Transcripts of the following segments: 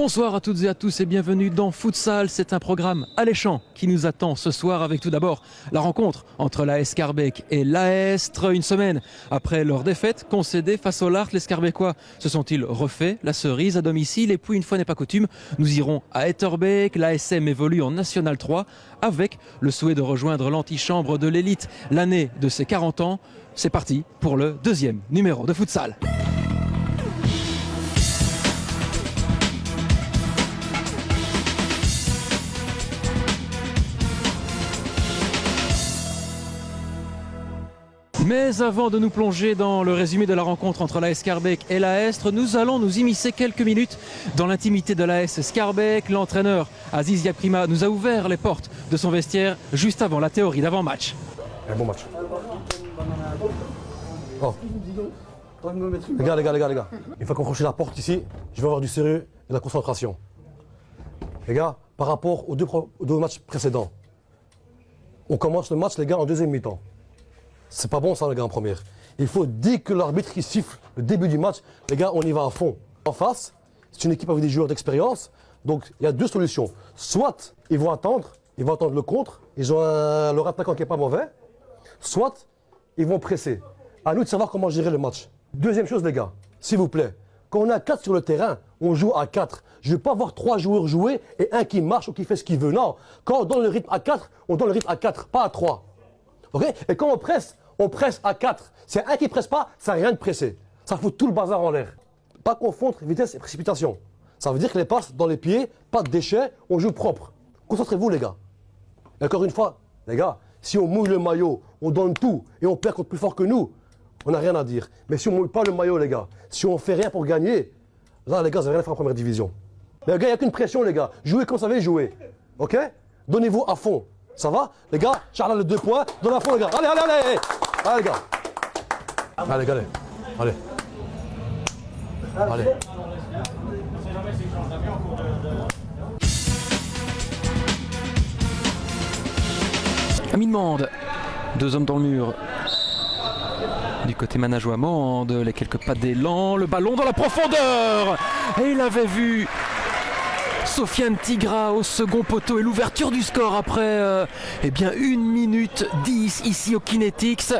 Bonsoir à toutes et à tous et bienvenue dans Futsal. C'est un programme alléchant qui nous attend ce soir avec tout d'abord la rencontre entre l'AS Schaerbeek et l'Aestre. Une semaine après leur défaite concédée face au Larthe, les Schaerbeckois se sont-ils refait la cerise à domicile? Et puis une fois n'est pas coutume, nous irons à Etterbeek. L'ASM évolue en National 3 avec le souhait de rejoindre l'antichambre de l'élite l'année de ses 40 ans. C'est parti pour le deuxième numéro de Futsal. Mais avant de nous plonger dans le résumé de la rencontre entre l'AS Schaerbeek et l'Aestre, nous allons nous immiscer quelques minutes dans l'intimité de l'AS Schaerbeek. L'entraîneur Aziz Yaprima nous a ouvert les portes de son vestiaire juste avant la théorie d'avant-match. Un bon match. Oh. Les gars. Une fois qu'on franchit la porte ici, je vais avoir du sérieux et de la concentration. Les gars, par rapport aux deux matchs précédents, on commence le match, les gars, en deuxième mi-temps. C'est pas bon ça, les gars, en première. Il faut, dès que l'arbitre il siffle le début du match, les gars, on y va à fond. En face, c'est une équipe avec des joueurs d'expérience. Donc, il y a deux solutions. Soit ils vont attendre le contre. Ils ont leur attaquant qui n'est pas mauvais. Soit ils vont presser. À nous de savoir comment gérer le match. Deuxième chose, les gars, s'il vous plaît. Quand on est à 4 sur le terrain, on joue à 4. Je ne veux pas voir 3 joueurs jouer et un qui marche ou qui fait ce qu'il veut. Non. Quand on donne le rythme à 4, on donne le rythme à 4, pas à 3. Okay? Et quand on presse à 4. S'il y a un qui ne presse pas, ça n'a rien de pressé. Ça fout tout le bazar en l'air. Pas confondre vitesse et précipitation. Ça veut dire que les passes dans les pieds, pas de déchets, on joue propre. Concentrez-vous, les gars. Et encore une fois, les gars, si on mouille le maillot, on donne tout et on perd contre plus fort que nous, on n'a rien à dire. Mais si on ne mouille pas le maillot, les gars, si on ne fait rien pour gagner, là, les gars, vous n'avez rien à faire en première division. Mais les gars, il n'y a qu'une pression, les gars. Jouez comme vous savez jouer. OK? Donnez-vous à fond. Ça va? Les gars, Charles, le 2 points. Donnez à fond, les gars. Allez. Allez, les gars. Allez. Amine Mande, 2 hommes dans le mur. Du côté Manajoa Mande, les quelques pas d'élan, le ballon dans la profondeur. Et il avait vu Sofiane Tigra au second poteau et l'ouverture du score après 1 minute 10 ici au Kinetics.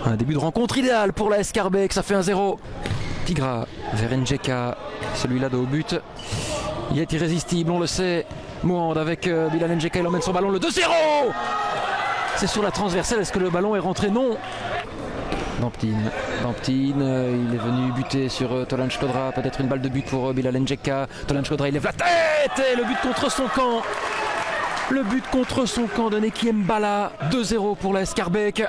Un début de rencontre idéal pour l'AS Schaerbeek, ça fait 1-0. Tigra vers Njeka, celui-là de haut but. Il est irrésistible, on le sait. Mouande avec Bilal Njeka, il emmène son ballon, le 2-0. C'est sur la transversale, est-ce que le ballon est rentré? Non. Damptine, il est venu buter sur Tolan Shkodra, peut-être une balle de but pour Bilal Njeka. Tolan Shkodra, il lève la tête et le but contre son camp. Le but contre son camp de Neki Mbala, 2-0 pour la Schaerbeek.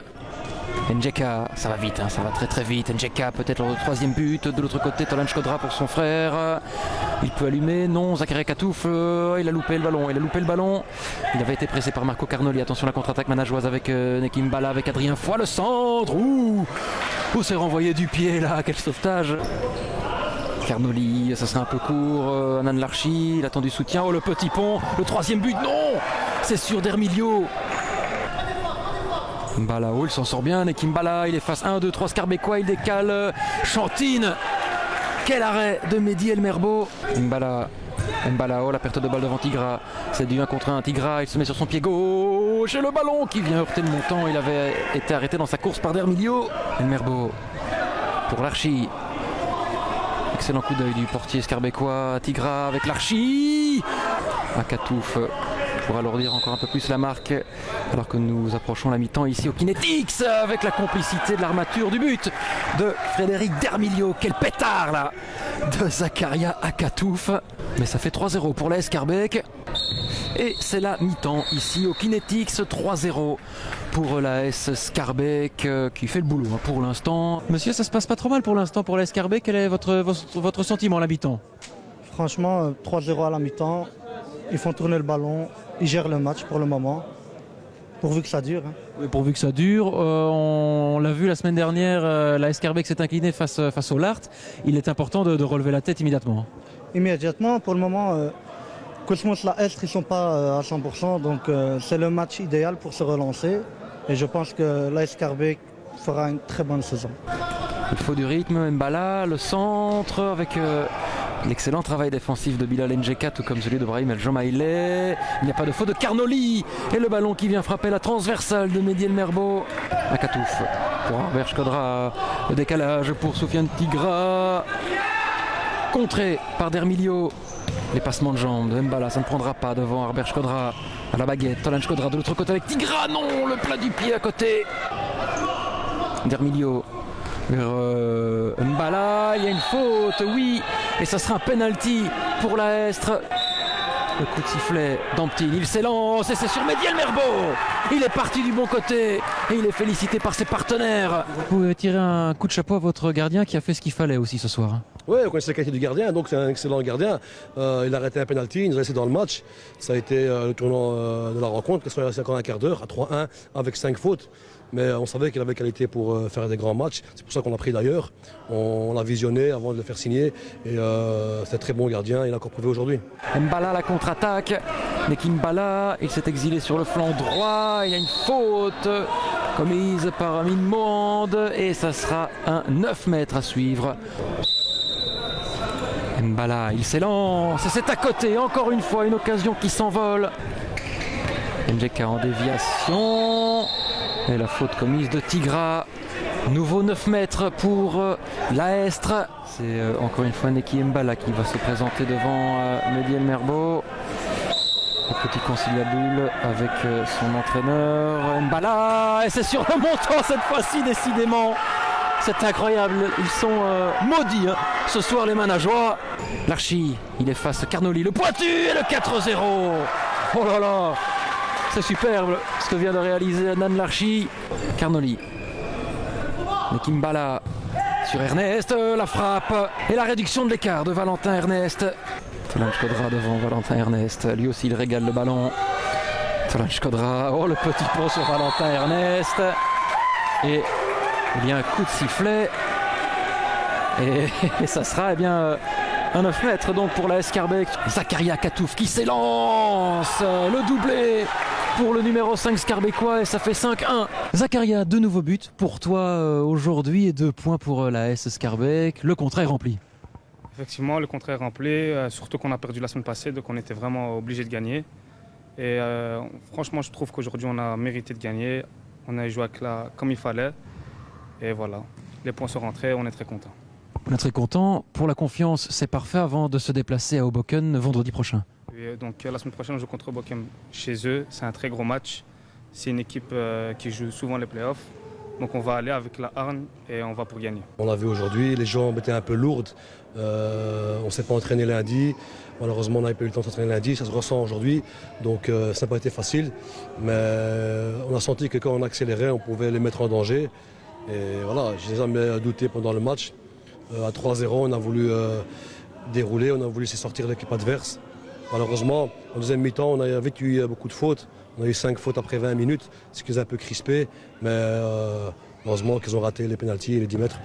Njeka, ça va vite, ça va très vite. Njeka peut-être le 3e but, de l'autre côté Tolan Shkodra pour son frère. Il peut allumer, non, Zakaria Katouf, il a loupé le ballon. Il avait été pressé par Marco Carnoli, attention la contre-attaque manageoise avec Neki Mbala, avec Adrien Foy, le centre. C'est renvoyé du pied là, quel sauvetage. Carnoli, ça serait un peu court, Anan Larchi, il attend du soutien, le petit pont, le 3e but, non, c'est sur Dermilio. Mbala, il s'en sort bien, Neki Mbala, il efface 1, 2, 3 Schaerbeckois, il décale, Chantine. Quel arrêt de Mehdi Elmerbo. Mbala, la perte de balle devant Tigra. C'est du 1 contre 1. Tigra, il se met sur son pied gauche. Et le ballon qui vient heurter le montant. Il avait été arrêté dans sa course par Dermilio. Elmerbo pour l'Archi. Excellent coup d'œil du portier Schaerbeckois. Tigra avec l'Archi. Akatouf pour alourdir encore un peu plus la marque. Alors que nous approchons la mi-temps ici au Kinetics avec la complicité de l'armature du but de Frédéric Dermilio. Quel pétard là de Zakaria Akatouf. Mais ça fait 3-0 pour l'AS Schaerbeek. Et c'est la mi-temps ici au Kinetics, 3-0 pour l'AS Schaerbeek qui fait le boulot pour l'instant. Monsieur, ça se passe pas trop mal pour l'instant pour l'AS Schaerbeek. Quel est votre sentiment à la mi-temps? Franchement, 3-0 à la mi-temps. Ils font tourner le ballon, ils gèrent le match pour le moment. Pourvu que ça dure. Oui, pourvu que ça dure. On l'a vu la semaine dernière, l'AS Schaerbeek s'est incliné face au Larthe. Il est important de relever la tête immédiatement. Immédiatement, pour le moment, Cosmos la Est, ils ne sont pas à 100%, donc c'est le match idéal pour se relancer. Et je pense que l'AS Schaerbeek fera une très bonne saison. Il faut du rythme, Mbala, le centre avec L'excellent travail défensif de Bilal Njeka, tout comme celui de Brahim El Jomaïlé. Il n'y a pas de faute de Carnoli. Et le ballon qui vient frapper la transversale de Mehdi El Merbo. Akatouf pour Arber Shkodra. Le décalage pour Soufiane Tigra. Contré par Dermilio. Les passements de jambes de Mbala, ça ne prendra pas devant Arber Shkodra. À la baguette, Tolan Shkodra de l'autre côté avec Tigra. Non, le plat du pied à côté. Dermilio vers Mbala, il y a une faute, oui, et ça sera un penalty pour la Estre. Le coup de sifflet d'Amptine, il s'élance et c'est sur Mehdi El Merbo. Il est parti du bon côté et il est félicité par ses partenaires. Vous pouvez tirer un coup de chapeau à votre gardien qui a fait ce qu'il fallait aussi ce soir. Oui, on connaissait la qualité du gardien, donc c'est un excellent gardien. Il a arrêté un penalty, il nous a laissé dans le match. Ça a été le tournant de la rencontre, il est resté encore un quart d'heure à 3-1 avec 5 fautes. Mais on savait qu'il avait qualité pour faire des grands matchs. C'est pour ça qu'on l'a pris d'ailleurs. On l'a visionné avant de le faire signer. Et c'est un très bon gardien, il a encore prouvé aujourd'hui. Mbala, la contre-attaque. Neki Mbala, il s'est exilé sur le flanc droit. Il y a une faute commise par Amin Mohand. Et ça sera un 9 mètres à suivre. Mbala, il s'élance. C'est à côté, encore une fois, une occasion qui s'envole. Njeka en déviation. Et la faute commise de Tigra. Nouveau 9 mètres pour la Estre. C'est encore une fois Neki Mbala qui va se présenter devant Mehdi El Merbo. Le petit conciliabule avec son entraîneur Mbala. Et c'est sur le montant cette fois-ci, décidément. C'est incroyable, ils sont maudits ce soir les Manageois. Larchi, il efface Carnoli, le pointu et le 4-0. Oh là là, c'est superbe ce que vient de réaliser Nan Larchi. Carnoli, Neki Mbala sur Ernest, la frappe et la réduction de l'écart de Valentin Ernest. Tolan Shkodra devant Valentin Ernest, lui aussi il régale le ballon. Tolan Shkodra, oh le petit pont sur Valentin Ernest. Et il y a un coup de sifflet et ça sera un 9 mètres donc pour la Scarbeck. Zakaria Akatouf qui s'élance, le doublé pour le numéro 5 Scarbecquois et ça fait 5-1. Zakaria, de nouveaux buts pour toi aujourd'hui et 2 points pour la S Scarbeck. Le contrat est rempli. Effectivement, le contrat est rempli, surtout qu'on a perdu la semaine passée, donc on était vraiment obligé de gagner. Et franchement, je trouve qu'aujourd'hui on a mérité de gagner. On a joué comme il fallait. Et voilà, les points sont rentrés, on est très contents. On est très content. Pour la confiance, c'est parfait avant de se déplacer à Hoboken vendredi prochain. Et donc la semaine prochaine, on joue contre Hoboken chez eux. C'est un très gros match. C'est une équipe qui joue souvent les playoffs. Donc on va aller avec la hargne et on va pour gagner. On l'a vu aujourd'hui, les jambes étaient un peu lourdes. On ne s'est pas entraîné lundi. Malheureusement, on n'avait pas eu le temps de s'entraîner lundi. Ça se ressent aujourd'hui. Donc ça n'a pas été facile. Mais on a senti que quand on accélérait, on pouvait les mettre en danger. Et voilà, je n'ai jamais douté pendant le match. À 3-0, on a voulu dérouler, on a voulu se sortir de l'équipe adverse. Malheureusement, en deuxième mi-temps, on a vite eu beaucoup de fautes. On a eu 5 fautes après 20 minutes, ce qui nous a un peu crispé. Mais heureusement qu'ils ont raté les pénaltys et les 10 mètres.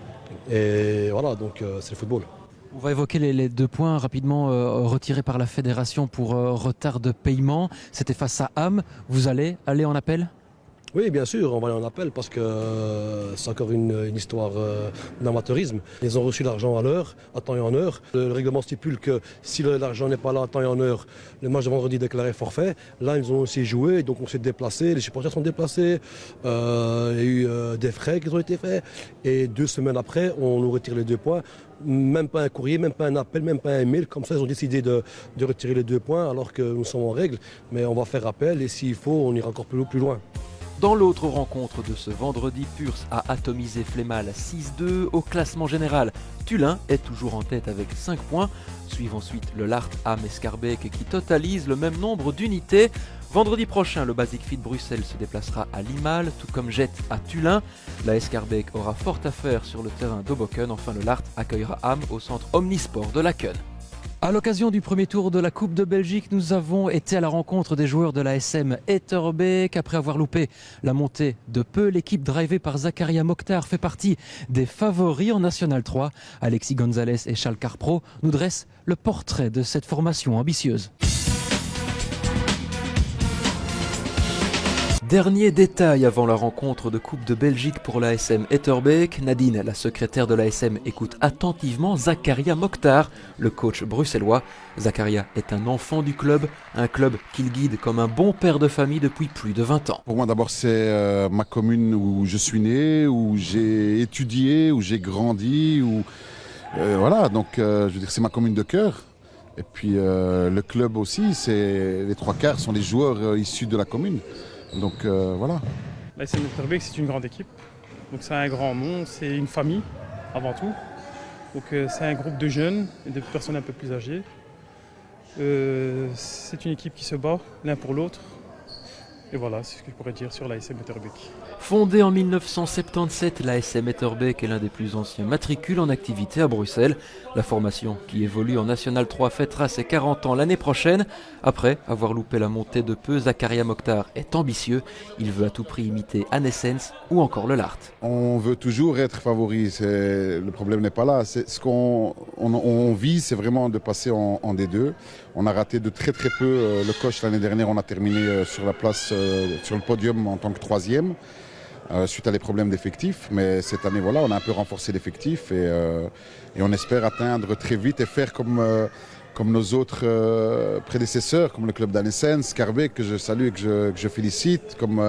Et voilà, donc c'est le football. On va évoquer les 2 points rapidement retirés par la fédération pour retard de paiement. C'était face à Ham. Vous allez aller en appel ? Oui, bien sûr, on va aller en appel parce que c'est encore une histoire d'amateurisme. Ils ont reçu l'argent à l'heure, à temps et en heure. Le règlement stipule que si l'argent n'est pas là à temps et en heure, le match de vendredi est déclaré forfait. Là, ils ont aussi joué, donc on s'est déplacé, les supporters sont déplacés. Il y a eu des frais qui ont été faits. Et 2 semaines après, on nous retire les 2 points. Même pas un courrier, même pas un appel, même pas un mail. Comme ça, ils ont décidé de retirer les 2 points alors que nous sommes en règle. Mais on va faire appel et s'il faut, on ira encore plus loin. Dans l'autre rencontre de ce vendredi, Purs a atomisé Flémal 6-2 au classement général. Tullin est toujours en tête avec 5 points. Suivent ensuite le Lart, Ham et Scarbeck qui totalisent le même nombre d'unités. Vendredi prochain, le Basic Fit Bruxelles se déplacera à Limal, tout comme Jet à Tullin. La Scarbeck aura fort à faire sur le terrain d'Hoboken. Enfin, le Lart accueillera Ham au centre Omnisport de Laken. À l'occasion du premier tour de la Coupe de Belgique, nous avons été à la rencontre des joueurs de la SM Etterbeek. Après avoir loupé la montée de peu, l'équipe drivée par Zakaria Mokhtar fait partie des favoris en National 3. Alexis Gonzalez et Charles Carpro nous dressent le portrait de cette formation ambitieuse. Dernier détail avant la rencontre de Coupe de Belgique pour l'ASM Etterbeek. Nadine, la secrétaire de l'ASM, écoute attentivement Zakaria Mokhtar, le coach bruxellois. Zakaria est un enfant du club, un club qu'il guide comme un bon père de famille depuis plus de 20 ans. Pour moi d'abord c'est ma commune où je suis né, où j'ai étudié, où j'ai grandi, voilà, donc je veux dire c'est ma commune de cœur. Et puis le club aussi, les 3/4 sont les joueurs issus de la commune. Donc voilà. L'ASM Etterbeek, c'est une grande équipe. Donc c'est un grand nom, c'est une famille avant tout. Donc c'est un groupe de jeunes et de personnes un peu plus âgées. C'est une équipe qui se bat l'un pour l'autre. Et voilà, c'est ce que je pourrais dire sur l'ASM Etterbeek. Fondée en 1977, l'ASM Etterbeek est l'un des plus anciens matricules en activité à Bruxelles. La formation, qui évolue en National 3, fêtera ses 40 ans l'année prochaine. Après avoir loupé la montée de peu, Zakaria Mokhtar est ambitieux. Il veut à tout prix imiter Anessens ou encore le Lart. On veut toujours être favori, le problème n'est pas là. Ce qu'on vise, c'est vraiment de passer en D2. On a raté de très peu le coach l'année dernière, on a terminé sur la place, sur le podium en tant que 3e. Suite à des problèmes d'effectifs, mais cette année voilà, on a un peu renforcé l'effectif et on espère atteindre très vite et faire comme nos autres prédécesseurs, comme le club d'Anessens, Scarbeck que je salue et que je félicite, comme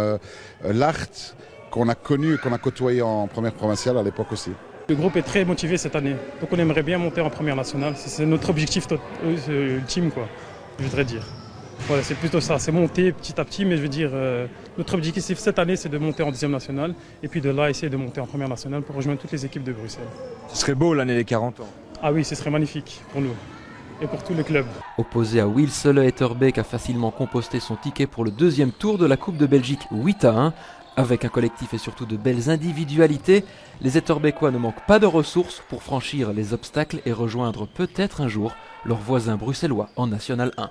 l'Art qu'on a connu, qu'on a côtoyé en première provinciale à l'époque aussi. Le groupe est très motivé cette année, donc on aimerait bien monter en première nationale. C'est notre objectif ultime, quoi, je voudrais dire. Voilà, c'est plutôt ça, c'est monter petit à petit, mais je veux dire, notre objectif cette année, c'est de monter en 2e nationale, et puis de là, essayer de monter en première nationale pour rejoindre toutes les équipes de Bruxelles. Ce serait beau l'année des 40 ans. Ah oui, ce serait magnifique pour nous, et pour tout le club. Opposé à Wilsele, Etterbeek a facilement composté son ticket pour le 2e tour de la Coupe de Belgique 8-1. Avec un collectif et surtout de belles individualités, les Etterbeekois ne manquent pas de ressources pour franchir les obstacles et rejoindre peut-être un jour leurs voisins bruxellois en National 1.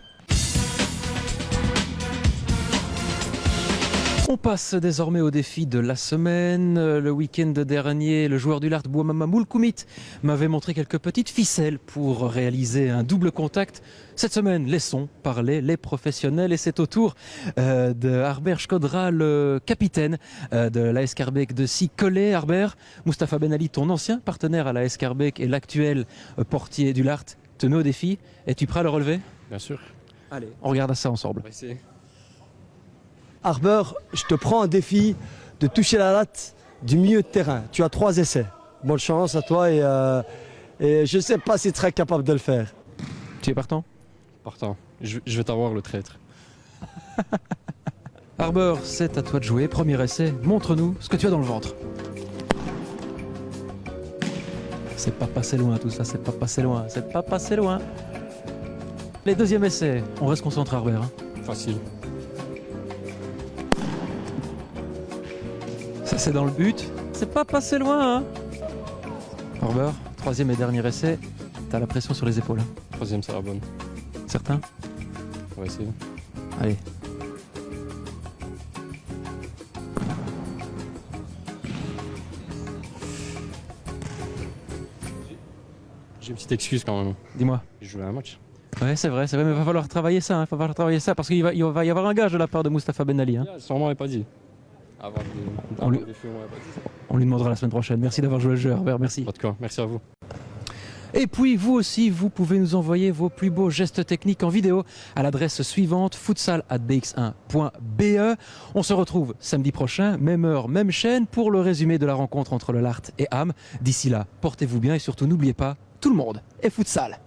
On passe désormais au défi de la semaine. Le week-end dernier, le joueur du Lart, Bouamama Moulkoumit, m'avait montré quelques petites ficelles pour réaliser un double contact. Cette semaine, laissons parler les professionnels et c'est au tour de Harbert Shkodra, le capitaine de l'AS Scarbeck de s'y coller. Harbert, Mustapha Ben Ali, ton ancien partenaire à l'AS Scarbeck et l'actuel portier du Lart, te met au défi. Es-tu prêt à le relever? Bien sûr. Allez, on regarde ça ensemble. On va essayer. Harbert, je te prends un défi de toucher la latte du milieu de terrain. Tu as 3 essais. Bonne chance à toi et je ne sais pas si tu seras capable de le faire. Tu es partant? Partant. Je vais t'avoir le traître. Harbert, c'est à toi de jouer. Premier essai, montre-nous ce que tu as dans le ventre. C'est pas passé loin tout ça, c'est pas passé loin, c'est pas passé loin. Les deuxièmes essais, on reste concentré Harbert. Facile. Ça c'est dans le but, c'est pas passé loin. Harbert, 3e et dernier essai, t'as la pression sur les épaules. 3e, c'est la bonne. Certain? On va essayer. Allez. J'ai une petite excuse quand même. Dis-moi. Je jouais un match. Ouais, c'est vrai, mais il va falloir travailler ça, parce qu'il va y avoir un gage de la part de Mustapha Ben Ali. Sûrement, on m'avait pas dit. On lui demandera la semaine prochaine. Merci d'avoir joué le jeu, Harbert, merci. Pas de quoi, merci à vous. Et puis vous aussi, vous pouvez nous envoyer vos plus beaux gestes techniques en vidéo à l'adresse suivante futsal@bx1.be. On se retrouve samedi prochain, même heure, même chaîne, pour le résumé de la rencontre entre le Lart et Ham. D'ici là, portez-vous bien et surtout n'oubliez pas, tout le monde est futsal.